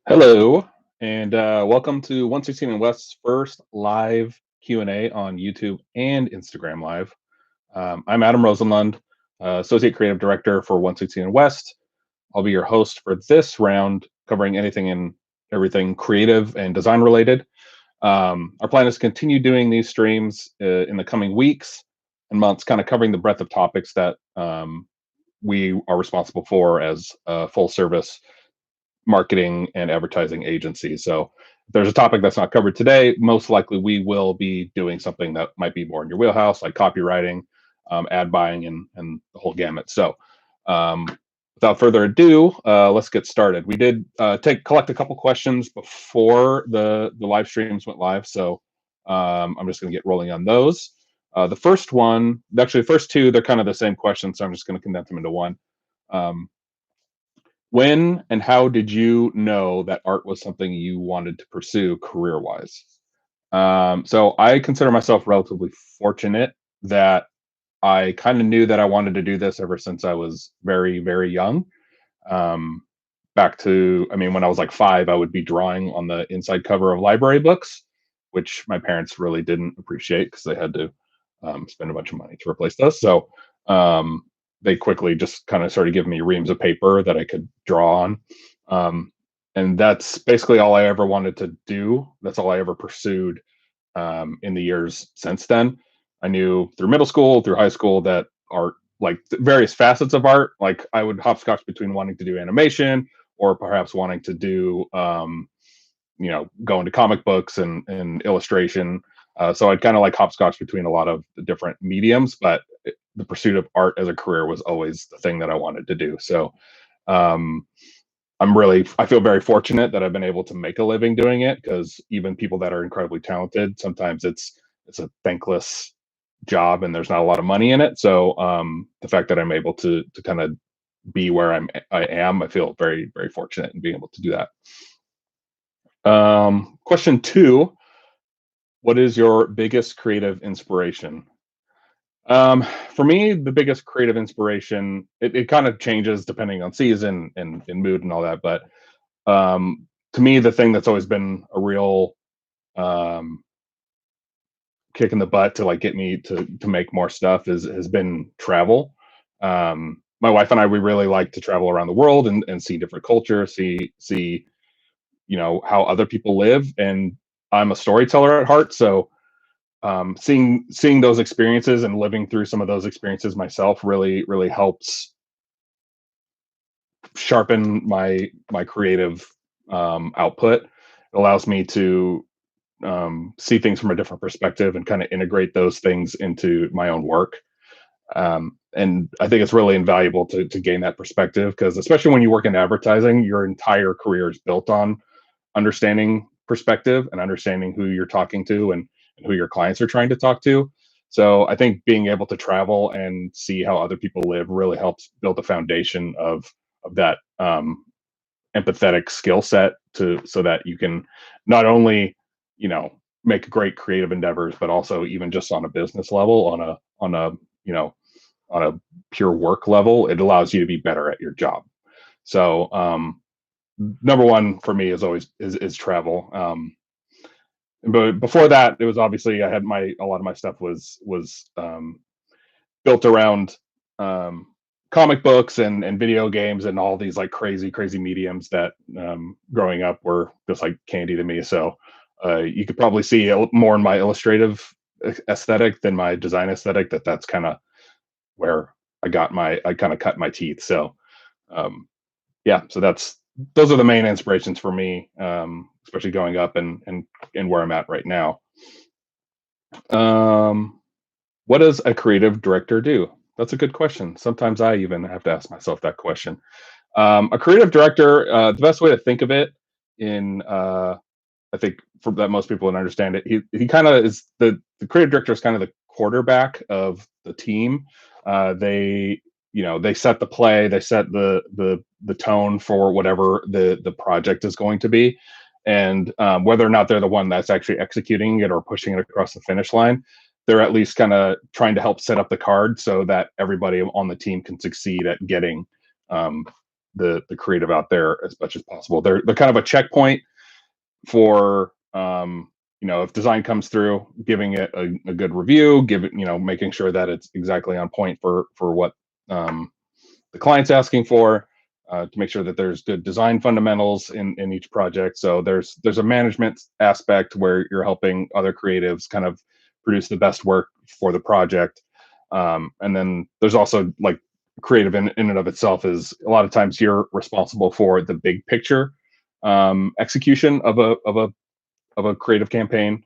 Hello, and welcome to 116 and West's first live Q&A on YouTube and Instagram Live. I'm Adam Rosenlund, Associate Creative Director for 116 and West. I'll be your host for this round, covering anything and everything creative and design related. Our plan is to continue doing these streams in the coming weeks and months, kind of covering the breadth of topics that we are responsible for as a full service marketing and advertising agency. So if there's a topic that's not covered today, most likely we will be doing something that might be more in your wheelhouse, like copywriting, ad buying, and the whole gamut. So um, without further ado, let's get started. We did collect a couple questions before the live streams went live, so I'm just going to get rolling on those. The first one, actually, the first two, they're kind of the same question, so I'm just going to condense them into one. Um, when and how did you know that art was something you wanted to pursue career wise? So I consider myself relatively fortunate that I kind of knew that I wanted to do this ever since I was very, very young. Um, I mean, when I was like 5, I would be drawing on the inside cover of library books, which my parents really didn't appreciate because they had to spend a bunch of money to replace those. So um, they quickly just kind of started giving me reams of paper that I could draw on. Um, and that's basically all I ever wanted to do. That's all I ever pursued in the years since then. I knew through middle school, through high school, that art, like various facets of art, like I would hopscotch between wanting to do animation or perhaps wanting to do, go into comic books and illustration. So I'd kind of like hopscotch between a lot of the different mediums, but the pursuit of art as a career was always the thing that I wanted to do. So um, I feel very fortunate that I've been able to make a living doing it, because even people that are incredibly talented, sometimes it's a thankless job and there's not a lot of money in it. So the fact that I'm able to kind of be where I am, I feel very, very fortunate in being able to do that. Question two: what is your biggest creative inspiration? For me, the biggest creative inspiration, it kind of changes depending on season and mood and all that. But to me, the thing that's always been a real um, kick in the butt to like get me to make more stuff has been travel. My wife and I, we really like to travel around the world and see different cultures, see how other people live. And I'm a storyteller at heart, so seeing those experiences and living through some of those experiences myself really helps sharpen my creative output. It allows me to see things from a different perspective and kind of integrate those things into my own work. And I think it's really invaluable to gain that perspective, because especially when you work in advertising, your entire career is built on understanding perspective and understanding who you're talking to and who your clients are trying to talk to. So I think being able to travel and see how other people live really helps build a foundation of that empathetic skill set, to so that you can not only make great creative endeavors, but also even just on a business level, on a you know on a pure work level, it allows you to be better at your job. So number one for me is always is travel. But before that, it was obviously I had my a lot of my stuff was built around um, comic books and video games and all these like crazy mediums that growing up were just like candy to me. So you could probably see more in my illustrative aesthetic than my design aesthetic. That's kind of where I kind of cut my teeth. So um, yeah, so those are the main inspirations for me, especially going up and where I'm at right now. Um, what does a creative director do? That's a good question. Sometimes I even have to ask myself that question. A creative director, the best way to think of it, in I think for that most people would understand it, he kind of is the creative director is kind of the quarterback of the team. They set the play, they set the tone for whatever the project is going to be, and whether or not they're the one that's actually executing it or pushing it across the finish line, they're at least kind of trying to help set up the card so that everybody on the team can succeed at getting um, the creative out there as much as possible. They're kind of a checkpoint for if design comes through, giving it a good review, give it making sure that it's exactly on point for what the client's asking for, to make sure that there's good design fundamentals in each project. So there's a management aspect where you're helping other creatives kind of produce the best work for the project. And then there's also like creative in and of itself is a lot of times you're responsible for the big picture execution of a creative campaign,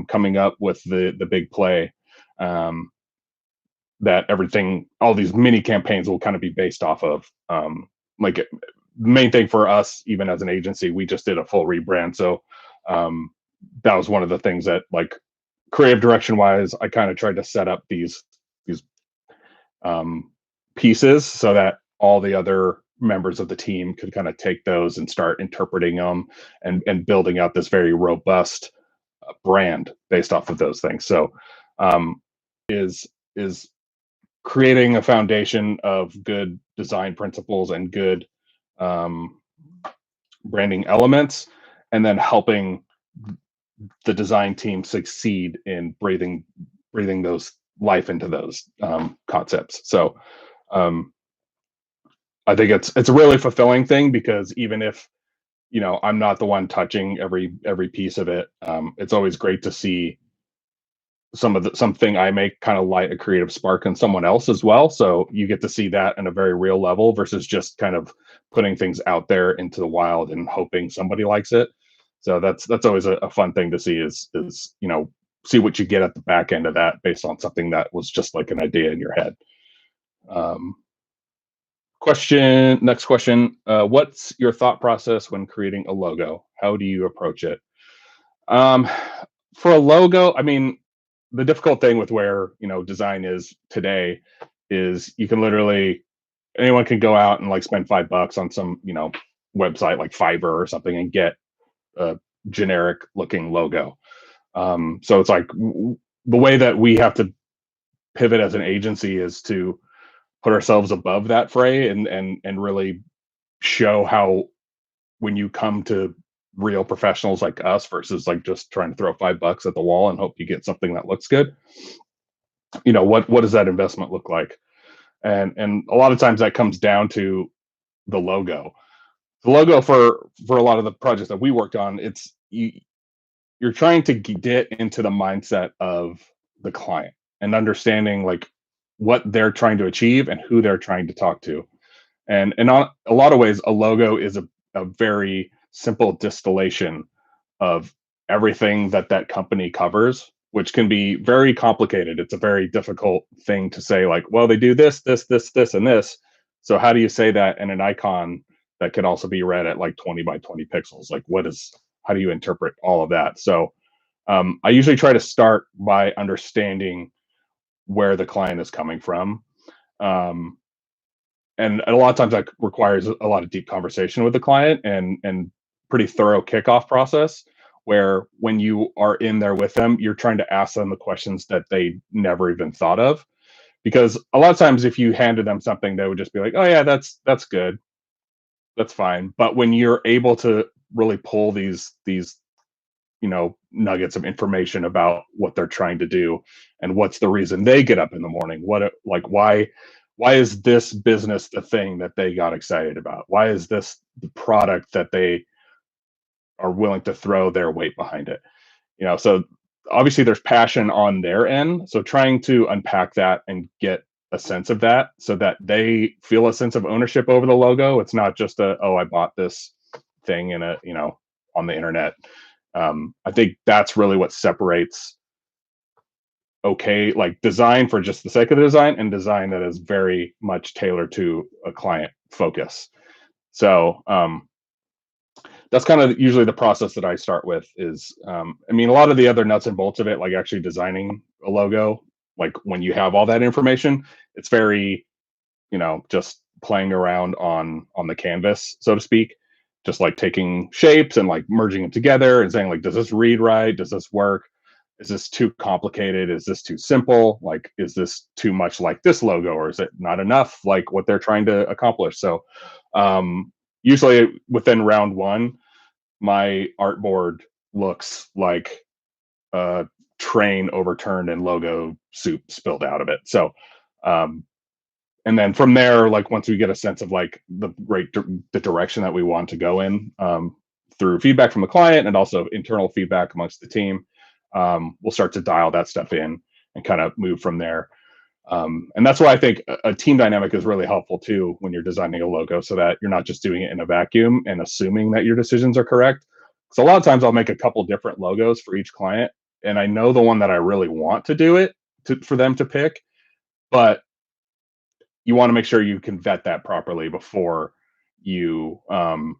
coming up with the big play, um, that everything, all these mini campaigns will kind of be based off of. Like the main thing for us, even as an agency, we just did a full rebrand. So um, that was one of the things that, like, creative direction wise, I kind of tried to set up these um, pieces so that all the other members of the team could kind of take those and start interpreting them and building out this very robust brand based off of those things. So is is creating a foundation of good design principles and good um, branding elements, and then helping the design team succeed in breathing those life into those concepts. So um, I think it's a really fulfilling thing, because even if I'm not the one touching every piece of it, it's always great to see something I make kind of light a creative spark in someone else as well. So you get to see that in a very real level versus just kind of putting things out there into the wild and hoping somebody likes it. So that's always a fun thing to see, is see what you get at the back end of that based on something that was just like an idea in your head. Um, Next question. What's your thought process when creating a logo? How do you approach it? Um, for a logo, I mean, the difficult thing with where design is today is you can literally, anyone can go out and like spend $5 on some website like Fiverr or something and get a generic looking logo. So it's like the way that we have to pivot as an agency is to put ourselves above that fray and really show how, when you come to real professionals like us versus like just trying to throw $5 at the wall and hope you get something that looks good, what does that investment look like? And a lot of times that comes down to the logo. The logo for a lot of the projects that we worked on, you're trying to get into the mindset of the client and understanding like what they're trying to achieve and who they're trying to talk to. And on a lot of ways, a logo is a very simple distillation of everything that company covers, which can be very complicated. It's a very difficult thing to say, like, well, they do this, this, and this. So how do you say that in an icon that could also be read at like 20 by 20 pixels? Like, how do you interpret all of that? So I usually try to start by understanding where the client is coming from. Um, and a lot of times that requires a lot of deep conversation with the client and pretty thorough kickoff process, where when you are in there with them, you're trying to ask them the questions that they never even thought of. Because a lot of times if you handed them something, they would just be like, oh yeah, that's good, that's fine. But when you're able to really pull these nuggets of information about what they're trying to do and what's the reason they get up in the morning, why is this business the thing that they got excited about, why is this the product that they are willing to throw their weight behind it, so obviously there's passion on their end, so trying to unpack that and get a sense of that so that they feel a sense of ownership over the logo. It's not just oh, I bought this thing in on the internet. I think that's really what separates okay, like design for just the sake of the design and design that is very much tailored to a client focus. So that's kind of usually the process that I start with is, I mean, a lot of the other nuts and bolts of it, like actually designing a logo, like when you have all that information, it's very, just playing around on the canvas, so to speak, just like taking shapes and like merging them together and saying like, does this read right? Does this work? Is this too complicated? Is this too simple? Like, is this too much like this logo, or is it not enough like what they're trying to accomplish? So Usually within round one, my artboard looks like a train overturned and logo soup spilled out of it. So, um, and then from there, like once we get a sense of like the direction that we want to go in, through feedback from the client and also internal feedback amongst the team, we'll start to dial that stuff in and kind of move from there. And that's why I think a team dynamic is really helpful too when you're designing a logo, so that you're not just doing it in a vacuum and assuming that your decisions are correct. So a lot of times I'll make a couple different logos for each client, and I know the one that I really want to do it for them to pick, but you want to make sure you can vet that properly before you kind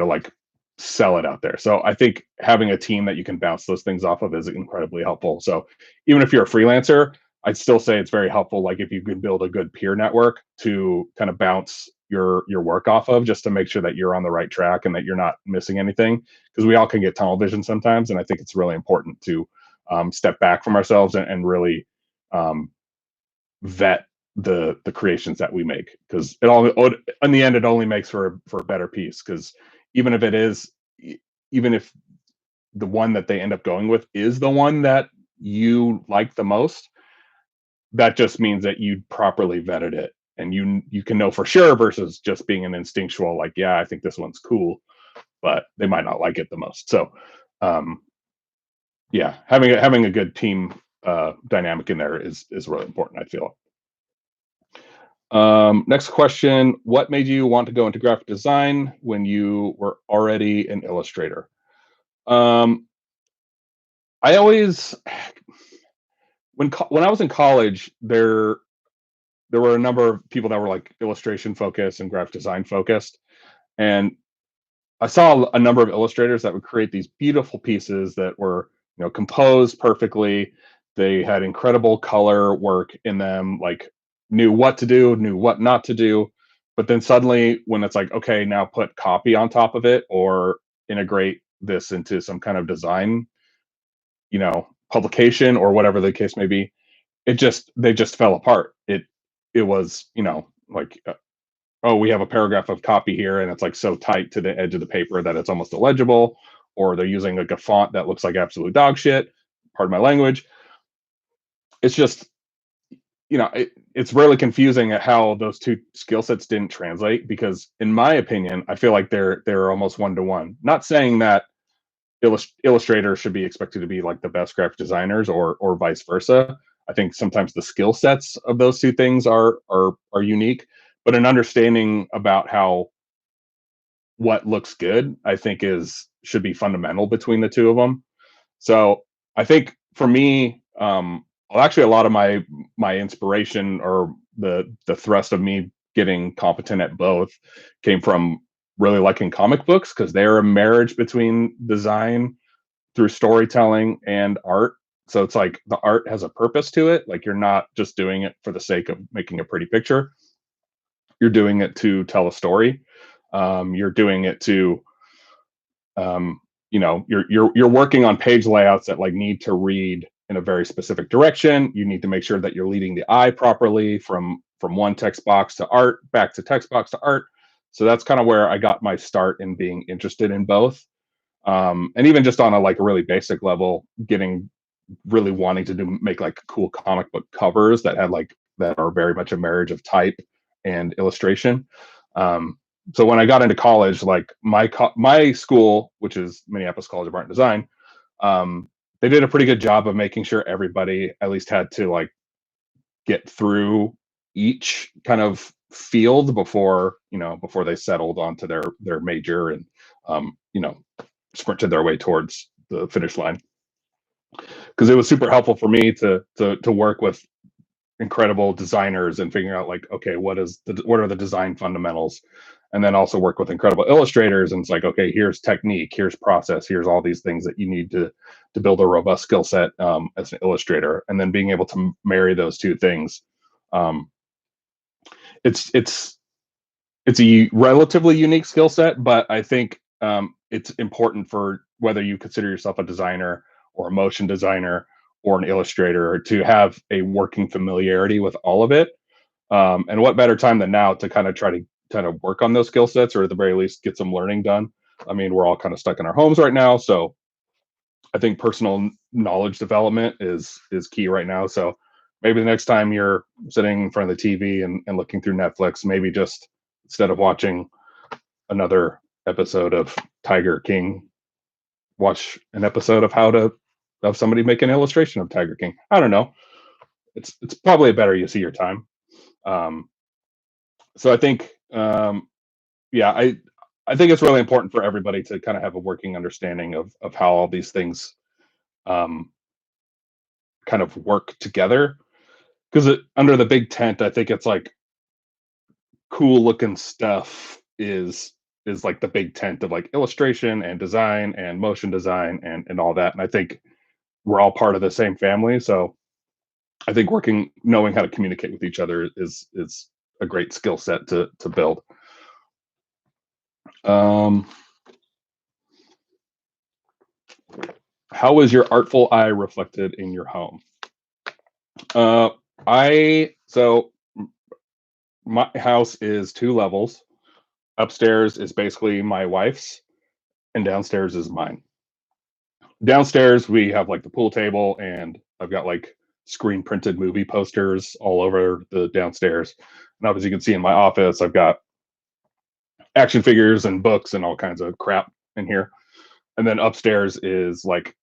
of like sell it out there. So I think having a team that you can bounce those things off of is incredibly helpful. So even if you're a freelancer, I'd still say it's very helpful. Like if you can build a good peer network to kind of bounce your work off of, just to make sure that you're on the right track and that you're not missing anything. Because we all can get tunnel vision sometimes, and I think it's really important to step back from ourselves and really um, vet the creations that we make, because it all in the end it only makes for a better piece. Because even if it is even if the one that they end up going with is the one that you like the most, that just means that you properly vetted it and you can know for sure, versus just being an instinctual like, yeah, I think this one's cool, but they might not like it the most. So um yeah, having a good team dynamic in there is really important, I feel. Next question: what made you want to go into graphic design when you were already an illustrator? Um, I always, when I was in college, there were a number of people that were like illustration focused and graphic design focused, and I saw a number of illustrators that would create these beautiful pieces that were, composed perfectly. They had incredible color work in them, like knew what to do, knew what not to do. But then suddenly, when it's like, okay, now put copy on top of it or integrate this into some kind of design, publication or whatever the case may be, they just fell apart. It was, like oh, we have a paragraph of copy here and it's like so tight to the edge of the paper that it's almost illegible, or they're using like a font that looks like absolute dog shit. Pardon my language. It's just, it's really confusing at how those two skill sets didn't translate, because in my opinion, I feel like they're almost one to one. Not saying that illustrators should be expected to be like the best graphic designers, or vice versa. I think sometimes the skill sets of those two things are unique, but an understanding about how what looks good, I think is should be fundamental between the two of them. So I think for me, well, actually, a lot of my inspiration, or the thrust of me getting competent at both, came from really liking comic books, because they're a marriage between design through storytelling and art. So it's like the art has a purpose to it. Like you're not just doing it for the sake of making a pretty picture. You're doing it to tell a story. You're doing it to you're working on page layouts that like need to read in a very specific direction. You need to make sure that you're leading the eye properly from one text box to art, back to text box to art. So that's kind of where I got my start in being interested in both. And even just on a like a really basic level, getting really wanting to make like cool comic book covers that are very much a marriage of type and illustration. Um, so when I got into college, like my school, which is Minneapolis College of Art and Design, um, they did a pretty good job of making sure everybody at least had to like get through each kind of field before they settled onto their major, and sprinted their way towards the finish line. Because it was super helpful for me to work with incredible designers and figuring out like, okay, what are the design fundamentals, and then also work with incredible illustrators, and it's like, okay, here's technique, here's process, here's all these things that you need to build a robust skill set as an illustrator, and then being able to marry those two things. um, it's it's a relatively unique skill set, but I think it's important for whether you consider yourself a designer or a motion designer or an illustrator to have a working familiarity with all of it. And what better time than now to kind of try kind of work on those skill sets, or at the very least get some learning done. I mean, we're all kind of stuck in our homes right now, so I think personal knowledge development is key right now. So maybe the next time you're sitting in front of the TV and looking through Netflix, maybe just instead of watching another episode of Tiger King, watch an episode of how to of somebody make an illustration of Tiger King. I don't know. It's probably a better use of your time. Um, so I think yeah, I think it's really important for everybody to kind of have a working understanding of how all these things um, kind of work together. Because under the big tent, I think it's like cool looking stuff is like the big tent of like illustration and design and motion design and all that. And I think we're all part of the same family. So I think knowing how to communicate with each other is a great skill set to build. Um, how is your artful eye reflected in your home? Uh, I so my house is 2 levels. Upstairs is basically my wife's, and downstairs is mine. Downstairs we have like the pool table, and I've got like screen printed movie posters all over the downstairs. And as you can see in my office, I've got action figures and books and all kinds of crap in here. And then upstairs is like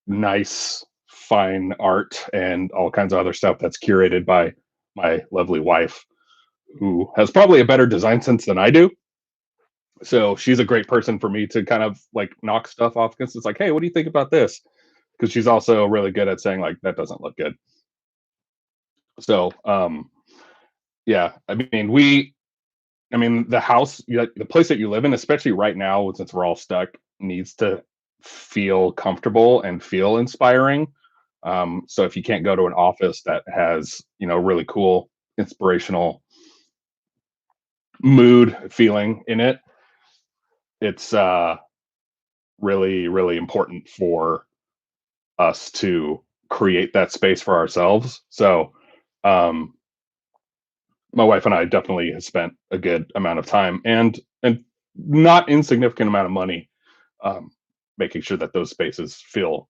nice, fine art and all kinds of other stuff that's curated by my lovely wife, who has probably a better design sense than I do. So she's a great person for me to kind of like knock stuff off against. It's like, hey, what do you think about this? Because she's also really good at saying like that doesn't look good. So yeah, I mean the house, the place that you live in, especially right now since we're all stuck, needs to feel comfortable and feel inspiring. So if you can't go to an office that has really cool, inspirational mood feeling in it, it's really really important for us to create that space for ourselves. So um, my wife and I definitely have spent a good amount of time and not insignificant amount of money um, making sure that those spaces feel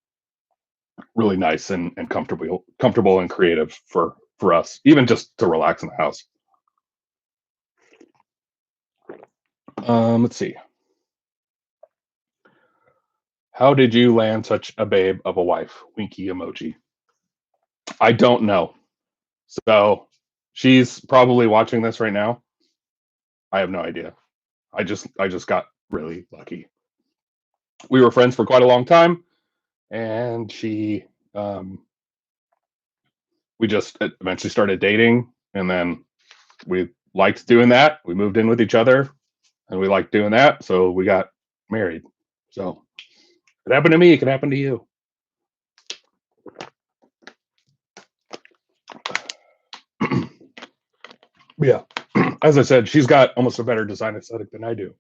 really nice and comfortable and creative for us, even just to relax in the house. Let's see. How did you land such a babe of a wife? Winky emoji. I don't know. So she's probably watching this right now. I have no idea. I just got really lucky. We were friends for quite a long time, and um, we just eventually started dating, and then we liked doing that. We moved in with each other, and we liked doing that, so we got married. So it happened to me. It can happen to you. Yeah. As I said, she's got almost a better design aesthetic than I do.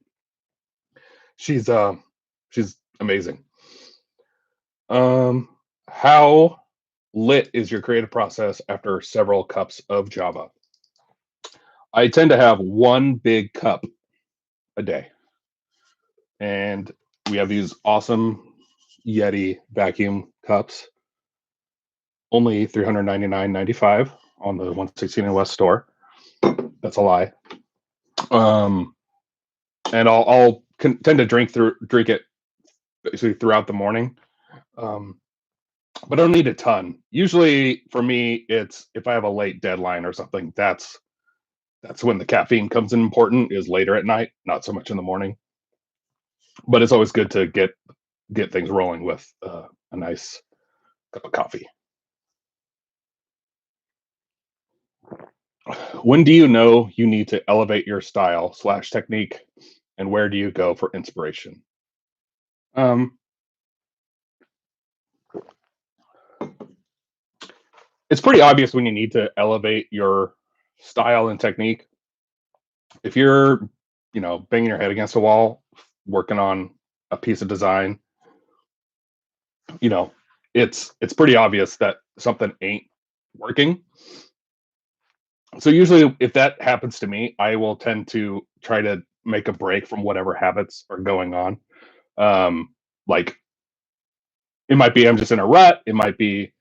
She's she's amazing. Um, how lit is your creative process after several cups of Java? I tend to have one big cup a day, and we have these awesome Yeti vacuum cups, only 399.95 on the 116 and West store. That's a lie. Um, and I'll tend to drink it basically throughout the morning. Um, but I don't need a ton. Usually for me, it's if I have a late deadline or something, that's when the caffeine comes in important, is later at night, not so much in the morning. But it's always good to get things rolling with a nice cup of coffee. When do you know you need to elevate your style slash technique, and where do you go for inspiration? Um, it's pretty obvious when you need to elevate your style and technique. If you're, banging your head against a wall, working on a piece of design, you know, it's pretty obvious that something ain't working. So usually if that happens to me, I will tend to try to make a break from whatever habits are going on. Um, like it might be I'm just in a rut. It might be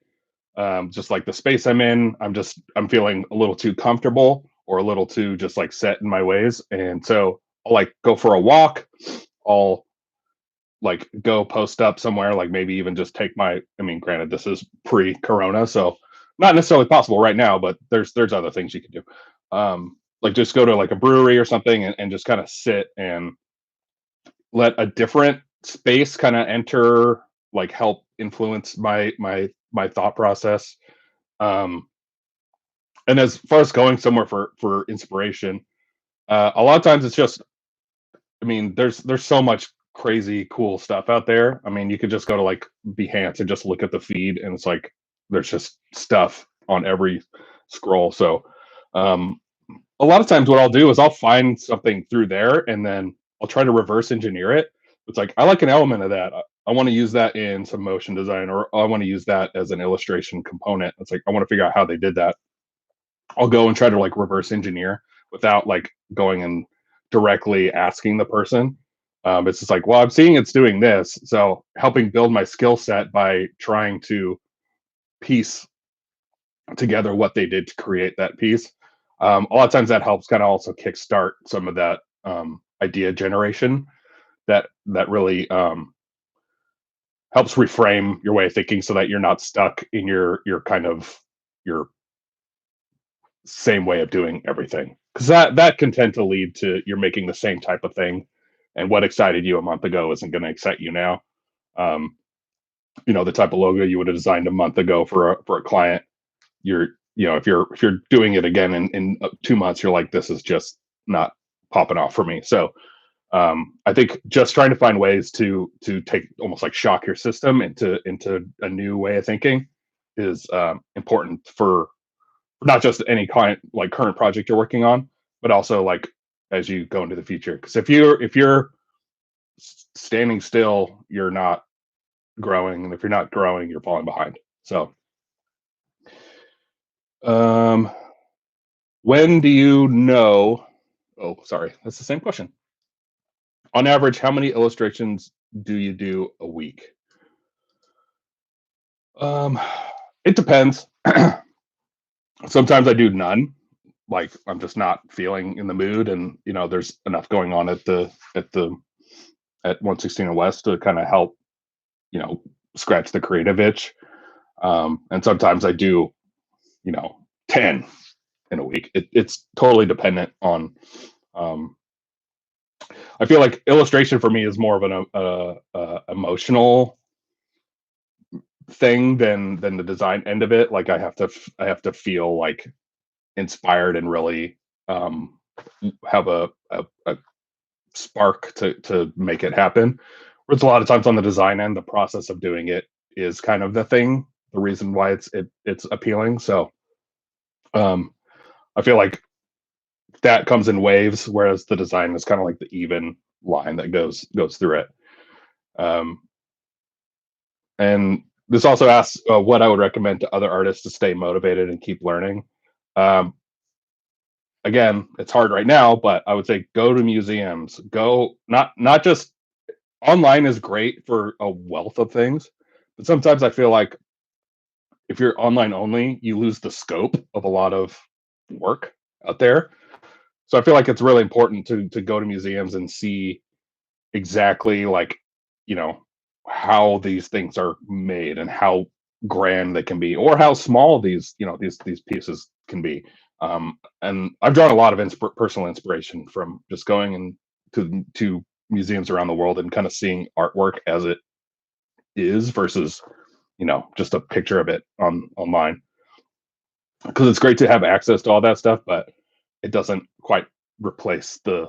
just like the space I'm in. I'm feeling a little too comfortable or a little too just like set in my ways, and so I'll like go for a walk. I'll like go post up somewhere, like maybe even just take my. I mean, granted, this is pre-corona, so not necessarily possible right now, but there's other things you can do. Like just go to like a brewery or something and just kind of sit and let a different space kind of enter, like help influence my thought process. Um, and as far as going somewhere for inspiration, a lot of times it's just, I mean, there's so much crazy cool stuff out there. I mean, you could just go to like Behance and just look at the feed, and it's like there's just stuff on every scroll. So um, a lot of times, what I'll do is I'll find something through there, and then I'll try to reverse engineer it. It's like I like an element of that. I want to use that in some motion design, or I want to use that as an illustration component. It's like I want to figure out how they did that. I'll go and try to like reverse engineer without like going and directly asking the person. It's just like, well, I'm seeing it's doing this, so helping build my skill set by trying to piece together what they did to create that piece. A lot of times that helps kind of also kickstart some of that idea generation that really helps reframe your way of thinking so that you're not stuck in your kind of your same way of doing everything, because that can tend to lead to you're making the same type of thing, and what excited you a month ago isn't going to excite you now. um, the type of logo you would have designed a month ago for a client, you're if you're doing it again in 2 months, you're like, this is just not popping off for me. So I think just trying to find ways to take almost like shock your system into a new way of thinking is important for not just any client, like current project you're working on, but also like as you go into the future. Because if you're standing still, you're not growing, and if you're not growing, you're falling behind. So, um, when do you know? Oh, sorry, that's the same question. On average, how many illustrations do you do a week? Um, it depends. Sometimes I do none. Like I'm just not feeling in the mood, and there's enough going on at 116 and West to kind of help, you know, scratch the creative itch. And sometimes I do, 10 in a week. It's totally dependent on. Um, I feel like illustration for me is more of an emotional thing than the design end of it. Like I have to feel like inspired and really um, have a spark to make it happen. Whereas a lot of times on the design end, the process of doing it is kind of the thing, the reason why it's appealing. So um, I feel like that comes in waves, whereas the design is kind of like the even line that goes through it. Um, and this also asks what I would recommend to other artists to stay motivated and keep learning. Um, Again, it's hard right now, but I would say go to museums. Go not just online is great for a wealth of things, but sometimes I feel like if you're online only, you lose the scope of a lot of work out there. So I feel like it's really important to go to museums and see exactly like, you know, how these things are made and how grand they can be, or how small these pieces can be. And I've drawn a lot of personal inspiration from just going and to museums around the world and kind of seeing artwork as it is versus just a picture of it online, because it's great to have access to all that stuff, but it doesn't quite replace the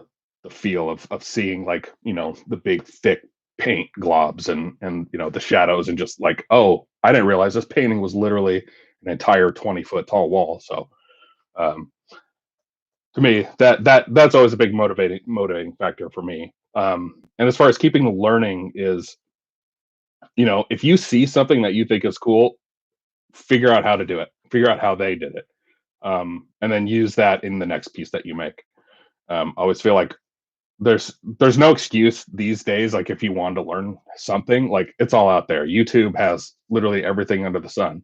feel of seeing, like, the big thick paint globs and the shadows, and just like, oh, I didn't realize this painting was literally an entire 20-foot tall wall. So um, to me, that's always a big motivating factor for me. And as far as keeping learning is, if you see something that you think is cool, figure out how to do it, figure out how they did it. and then use that in the next piece that you make. I always feel like there's no excuse these days. Like if you want to learn something, like it's all out there. YouTube has literally everything under the sun.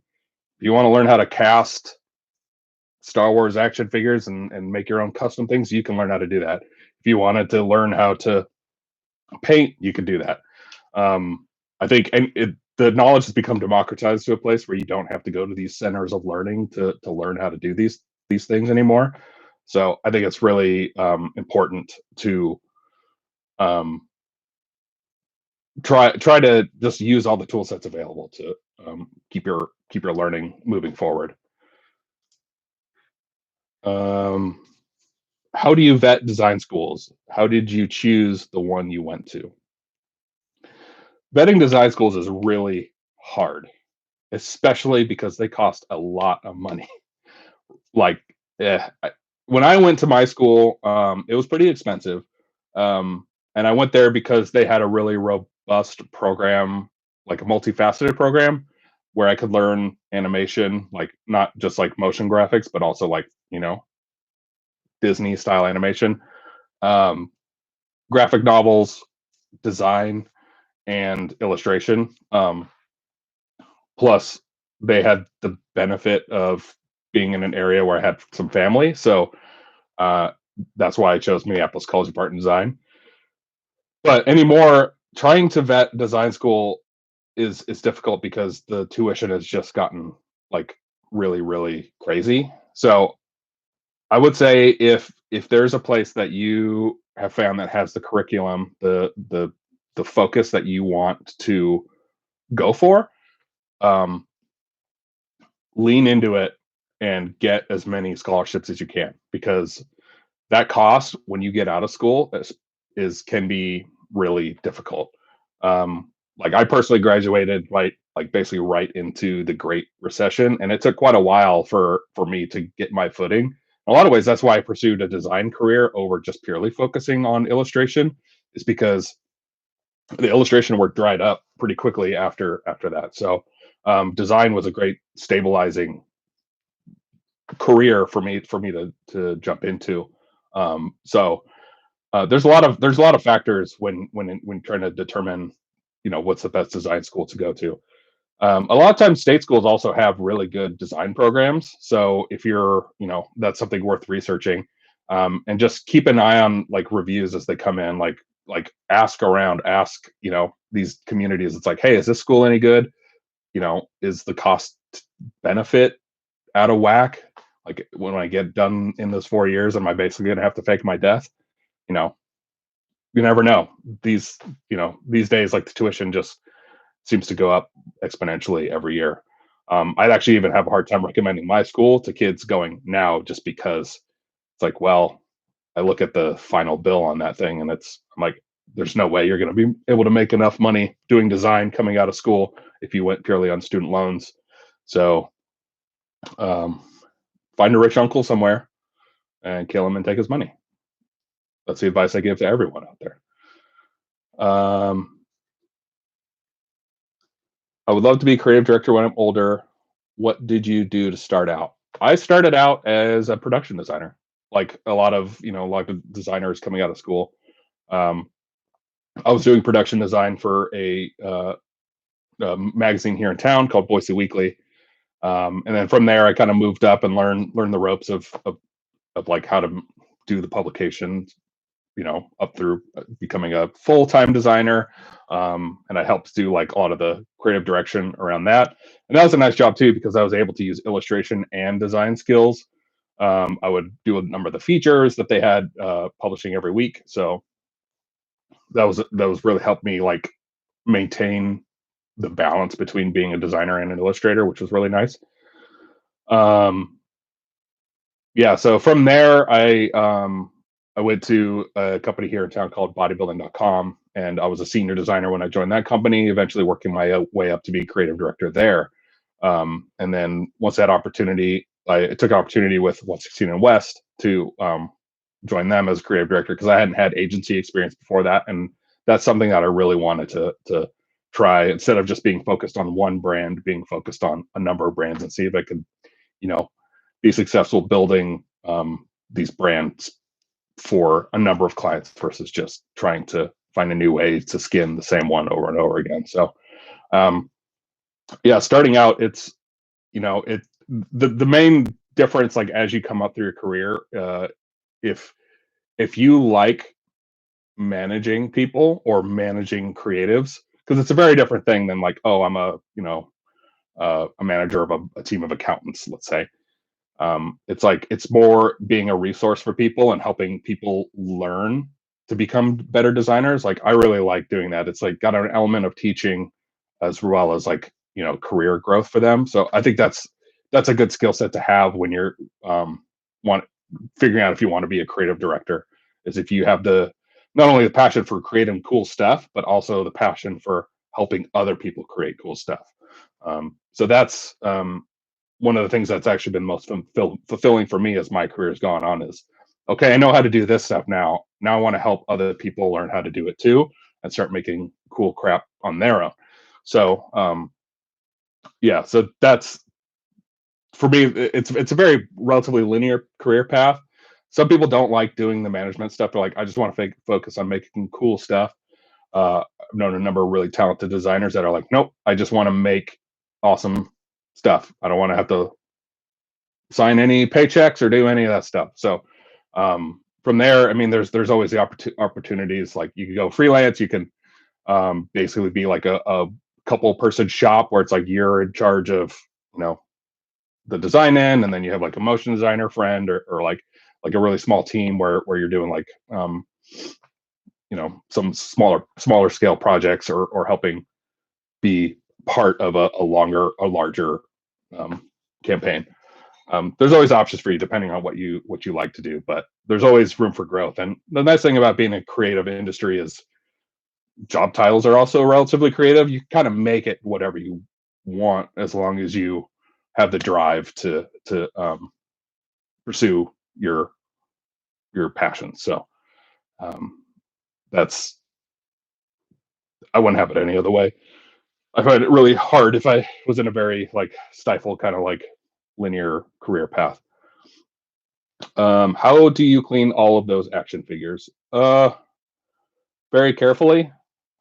If you want to learn how to cast Star Wars action figures and make your own custom things, you can learn how to do that. If you wanted to learn how to paint, you can do that. I think the knowledge has become democratized to a place where you don't have to go to these centers of learning to learn how to do these things anymore. So I think it's really important to um, try to just use all the tool sets available to keep your learning moving forward. Um, how do you vet design schools? How did you choose the one you went to? Vetting design schools is really hard, especially because they cost a lot of money. Like, when I went to my school, it was pretty expensive, and I went there because they had a really robust program, like a multifaceted program, where I could learn animation, like not just like motion graphics, but also like Disney style animation, um, graphic novels, design, and illustration. Plus, they had the benefit of being in an area where I had some family, so uh, that's why I chose Minneapolis College of Art and Design. But anymore, trying to vet design school is difficult because the tuition has just gotten like really crazy. So I would say if there's a place that you have found that has the curriculum, the focus that you want to go for, um, lean into it and get as many scholarships as you can, because that cost when you get out of school is can be really difficult. Like I personally graduated like basically right into the Great Recession, and it took quite a while for me to get my footing. In a lot of ways, that's why I pursued a design career over just purely focusing on illustration, is because the illustration work dried up pretty quickly after that. So design was a great stabilizing career for me to jump into. So there's a lot of factors when trying to determine what's the best design school to go to. A lot of times state schools also have really good design programs, so if you're that's something worth researching. And just keep an eye on like reviews as they come in, like ask around, ask these communities. It's like, hey, is this school any good? Is the cost benefit out of whack? Like when I get done in those 4 years, am I basically going to have to fake my death? you know you never know. These days, like the tuition just seems to go up exponentially every year. I'd actually even have a hard time recommending my school to kids going now, just because it's like, well, I look at the final bill on that thing, and I'm like, there's no way you're going to be able to make enough money doing design coming out of school if you went purely on student loans. So um, find a rich uncle somewhere and kill him and take his money. That's the advice I give to everyone out there. Um, I would love to be creative director when I'm older. What did you do to start out? I started out as a production designer, like a lot of designers coming out of school. Um, I was doing production design for a magazine here in town called Boise Weekly, and then from there I kind of moved up and learned the ropes of like how to do the publication, up through becoming a full time designer. And I helped do like a lot of the creative direction around that. And that was a nice job too, because I was able to use illustration and design skills. I would do a number of the features that they had publishing every week. So that was really helped me like maintain the balance between being a designer and an illustrator, which was really nice. Um, yeah, so from there I went to a company here in town called bodybuilding.com, and I was a senior designer when I joined that company, eventually working my way up to be creative director there. And then once that opportunity, I took an opportunity with 116 and West to join them as creative director, because I hadn't had agency experience before that, and that's something that I really wanted to try, instead of just being focused on one brand, being focused on a number of brands and see if I could, you know, be successful building these brands for a number of clients versus just trying to find a new way to skin the same one over and over again. So um, yeah, starting out, it's it the main difference, like as you come up through your career, if you like managing people or managing creatives, because it's a very different thing than like, oh, I'm a a manager of a team of accountants, let's say. It's like it's more being a resource for people and helping people learn to become better designers. Like I really like doing that. It's like got an element of teaching as well as like career growth for them. So I think that's a good skill set to have when you're want figuring out if you want to be a creative director. Is if you have the not only the passion for creating cool stuff, but also the passion for helping other people create cool stuff. So that's one of the things that's actually been most fulfilling for me as my career has gone on is okay, I know how to do this stuff now. Now I want to help other people learn how to do it too and start making cool crap on their own. So yeah, so that's for me. It's a very relatively linear career path. Some people don't like doing the management stuff. They're like, I just want to focus on making cool stuff. I've known a number of really talented designers that are like, nope, I just want to make awesome stuff. I don't want to have to sign any paychecks or do any of that stuff. So from there, I mean, there's always the opportunities. Like you can go freelance. You can basically be like a couple person shop where it's like you're in charge of you know the design end, and then you have like a motion designer friend or like a really small team where you're doing like some smaller scale projects or helping be part of a larger um, campaign. There's always options for you depending on what you like to do, but there's always room for growth. And the nice thing about being a creative industry is job titles are also relatively creative. You kind of make it whatever you want as long as you have the drive to pursue your passion. So um, that's I wouldn't have it any other way. I find it really hard if I was in a very like stifled kind of like linear career path. How do you clean all of those action figures? Very carefully,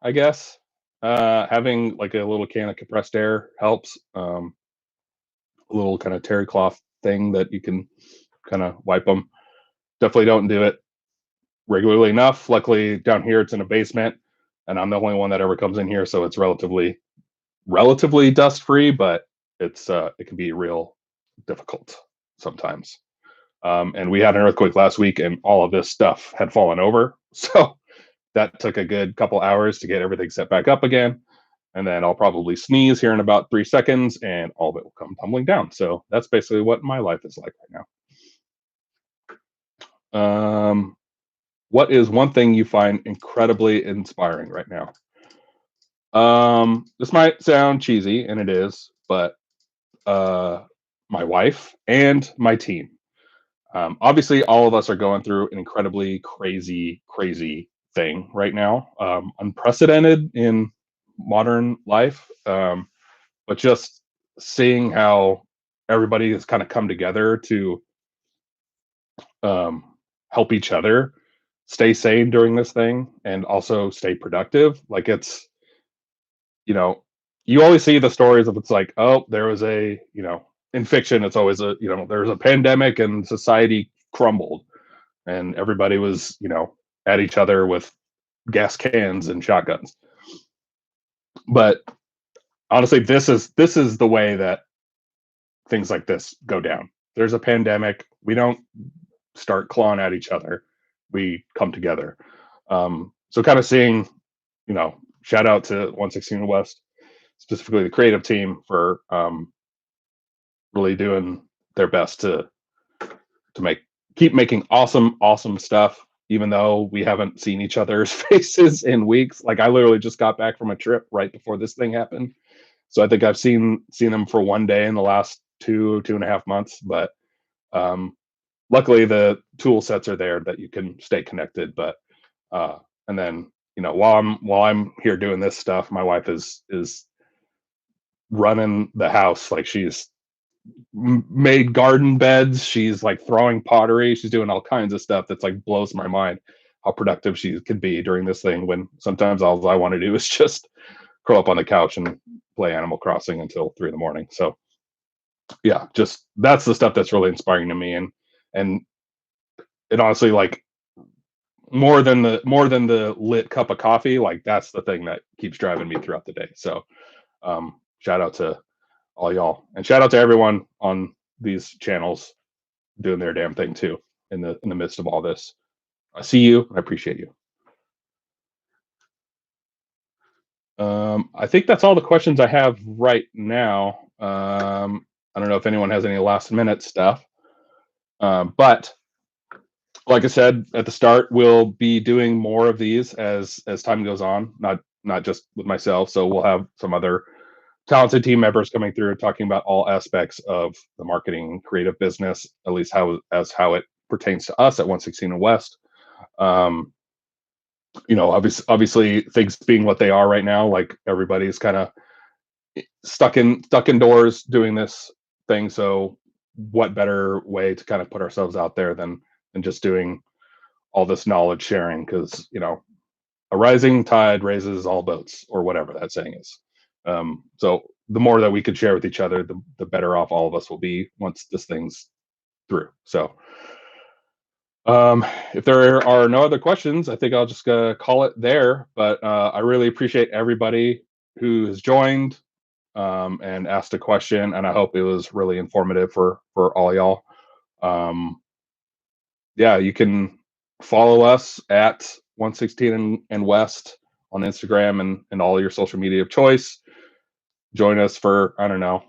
I guess. Having like a little can of compressed air helps. A little kind of terry cloth thing that you can kind of wipe them. Definitely don't do it regularly enough. Luckily, down here it's in a basement, and I'm the only one that ever comes in here, so it's relatively dust free, but it can be real difficult sometimes. And we had an earthquake last week, and all of this stuff had fallen over. So that took a good couple hours to get everything set back up again. And then I'll probably sneeze here in about 3 seconds, and all of it will come tumbling down. So that's basically what my life is like right now. What is one thing you find incredibly inspiring right now? This might sound cheesy, and it is, but uh, my wife and my team. Obviously, all of us are going through an incredibly crazy thing right now, unprecedented in modern life. But just seeing how everybody has kind of come together to um, help each other stay sane during this thing and also stay productive. Like you know, you always see the stories of it's like, oh, there was in fiction, it's always there was a pandemic and society crumbled and everybody was at each other with gas cans and shotguns. But honestly, this is the way that things like this go down. There's a pandemic, we don't start clawing at each other, we come together. So kind of seeing, shout out to 116 West, specifically the creative team for really doing their best to keep making awesome stuff, even though we haven't seen each other's faces in weeks. Like I literally just got back from a trip right before this thing happened, so I think I've seen them for one day in the last 2.5 months. But um, luckily, the tool sets are there that you can stay connected. But and then while I'm here doing this stuff, my wife is running the house like she's made garden beds. She's like throwing pottery. She's doing all kinds of stuff that's like blows my mind how productive she could be during this thing when sometimes all I want to do is just curl up on the couch and play Animal Crossing until 3 in the morning. So yeah, just that's the stuff that's really inspiring to me. And it honestly, like, more than the lit cup of coffee, like that's the thing that keeps driving me throughout the day. So shout out to all y'all, and shout out to everyone on these channels doing their damn thing too in the midst of all this. I see you. I appreciate you. I think that's all the questions I have right now. I don't know if anyone has any last minute stuff, but like I said at the start, we'll be doing more of these as time goes on. Not just with myself. So we'll have some other talented team members coming through and talking about all aspects of the marketing creative business, at least how it pertains to us at 116 and West. Um, obviously things being what they are right now, like everybody's kind of stuck indoors doing this thing. So what better way to kind of put ourselves out there than just doing all this knowledge sharing? Because a rising tide raises all boats, or whatever that saying is. So the more that we could share with each other, the better off all of us will be once this thing's through. So um, if there are no other questions, I think I'll just call it there. But I really appreciate everybody who has joined and asked a question, and I hope it was really informative for all y'all. Um, yeah, you can follow us at 116 and West on Instagram and all your social media of choice. Join us for, I don't know,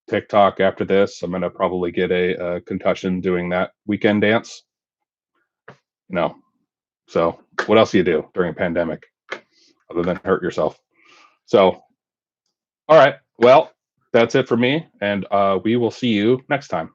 TikTok after this. I'm gonna probably get a concussion doing that weekend dance. You know, so what else do you do during a pandemic other than hurt yourself? So, all right, well, that's it for me, and we will see you next time.